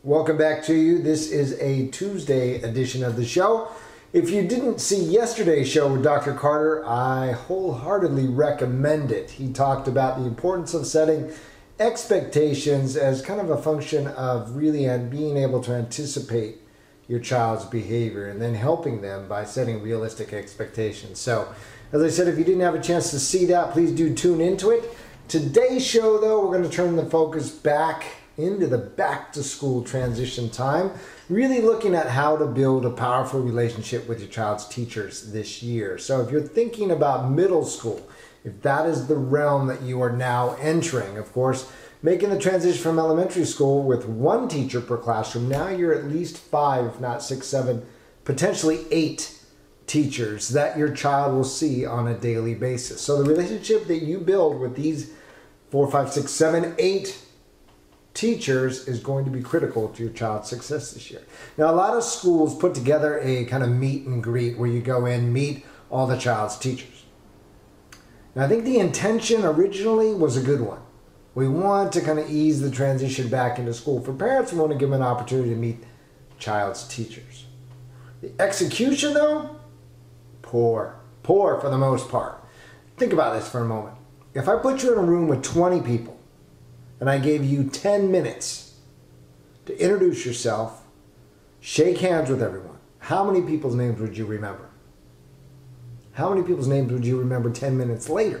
Welcome back to you. This is a Tuesday edition of the show. If you didn't see yesterday's show with Dr. Carter, I wholeheartedly recommend it. He talked about the importance of setting expectations as kind of a function of really being able to anticipate your child's behavior and then helping them by setting realistic expectations. So, as I said, if you didn't have a chance to see that, please do tune into it. Today's show, though, we're going to turn the focus back into the back-to-school transition time, really looking at how to build a powerful relationship with your child's teachers this year. So if you're thinking about middle school, if that is the realm that you are now entering, of course, making the transition from elementary school with one teacher per classroom, now you're at least 5, if not 6, 7, potentially 8 teachers that your child will see on a daily basis. So the relationship that you build with these 4, 5, 6, 7, 8 teachers is going to be critical to your child's success this year. Now, a lot of schools put together a kind of meet and greet where you go in, meet all the child's teachers. Now, I think the intention originally was a good one. We want to kind of ease the transition back into school. For parents, we want to give them an opportunity to meet child's teachers. The execution, though, poor for the most part. Think about this for a moment. If I put you in a room with 20 people, and I gave you 10 minutes to introduce yourself, shake hands with everyone, how many people's names would you remember? How many people's names would you remember 10 minutes later?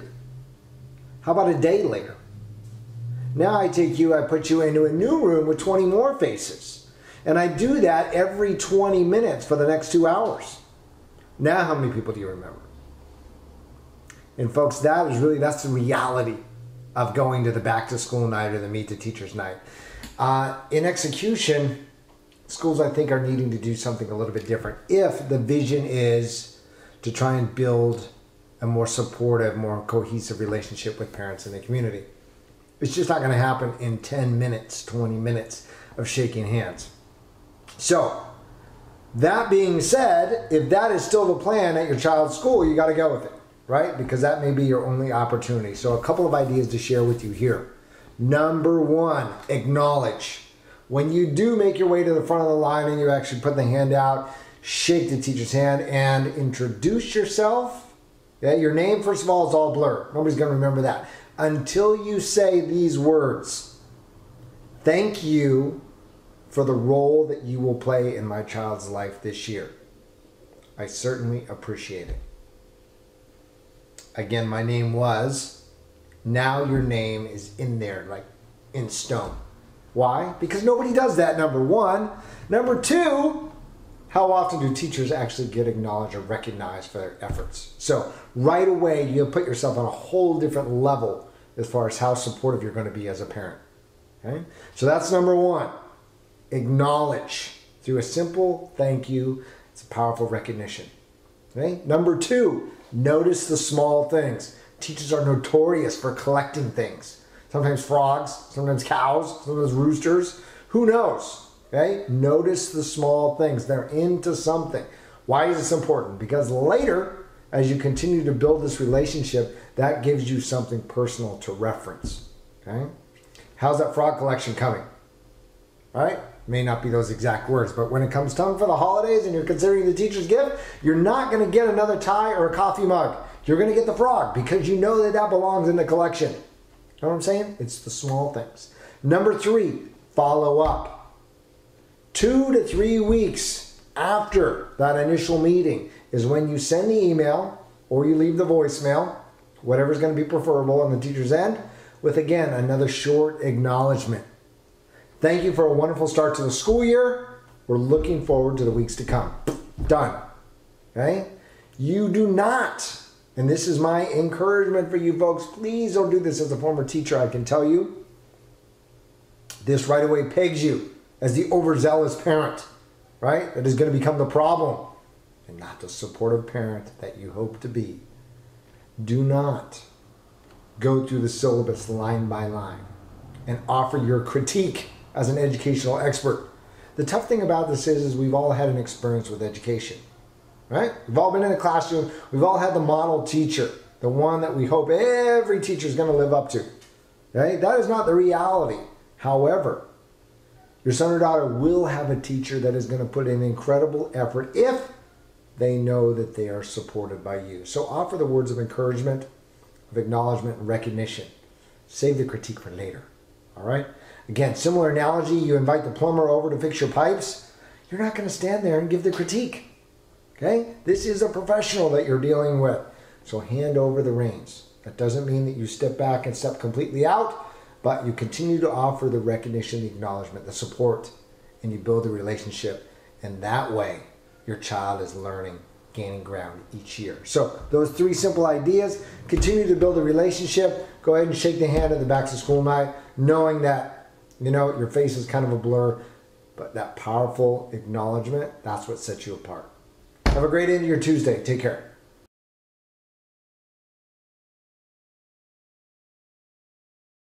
How about a day later? Now I put you into a new room with 20 more faces. And I do that every 20 minutes for the next 2 hours. Now how many people do you remember? And folks, that's the reality of going to the back to school night or the meet the teachers night. In execution, schools I think are needing to do something a little bit different if the vision is to try and build a more supportive, more cohesive relationship with parents in the community. It's just not gonna happen in 10 minutes, 20 minutes of shaking hands. So, that being said, if that is still the plan at your child's school, you gotta go with it. Right? Because that may be your only opportunity. So a couple of ideas to share with you here. Number 1, acknowledge. When you do make your way to the front of the line and you actually put the hand out, shake the teacher's hand and introduce yourself. Yeah, your name, first of all, is all blurred. Nobody's going to remember that. Until you say these words, thank you for the role that you will play in my child's life this year. I certainly appreciate it. Again, my name was, now your name is in there, like in stone. Why? Because nobody does that, number 1. Number 2, how often do teachers actually get acknowledged or recognized for their efforts? So right away, you put yourself on a whole different level as far as how supportive you're going to be as a parent. Okay? So that's number 1. Acknowledge through a simple thank you. It's a powerful recognition. Okay? Number 2, notice the small things. Teachers are notorious for collecting things. Sometimes frogs, sometimes cows, sometimes roosters. Who knows? Okay? Notice the small things. They're into something. Why is this important? Because later, as you continue to build this relationship, that gives you something personal to reference. Okay? How's that frog collection coming? All right? May not be those exact words, but when it comes time for the holidays and you're considering the teacher's gift, you're not going to get another tie or a coffee mug. You're going to get the frog because you know that that belongs in the collection. You know what I'm saying? It's the small things. Number 3, follow up. 2 to 3 weeks after that initial meeting is when you send the email or you leave the voicemail, whatever's going to be preferable on the teacher's end, with, again, another short acknowledgement. Thank you for a wonderful start to the school year. We're looking forward to the weeks to come. Done. Okay? You do not, and this is my encouragement for you folks, please don't do this as a former teacher. I can tell you, this right away pegs you as the overzealous parent, right? That is going to become the problem and not the supportive parent that you hope to be. Do not go through the syllabus line by line and offer your critique as an educational expert. The tough thing about this is we've all had an experience with education, right? We've all been in a classroom. We've all had the model teacher, the one that we hope every teacher is going to live up to, right? That is not the reality. However, Your son or daughter will have a teacher that is going to put in incredible effort if they know that they are supported by you. So offer the words of encouragement, of acknowledgement, and recognition. Save the critique for later. All right? Again, similar analogy, you invite the plumber over to fix your pipes. You're not going to stand there and give the critique. Okay? This is a professional that you're dealing with. So hand over the reins. That doesn't mean that you step back and step completely out, but you continue to offer the recognition, the acknowledgement, the support, and you build a relationship. And that way, your child is learning, gaining ground each year. So those 3 simple ideas, continue to build a relationship. Go ahead and shake the hand at the back to school night, knowing that, your face is kind of a blur, but that powerful acknowledgement, that's what sets you apart. Have a great end of your Tuesday. Take care.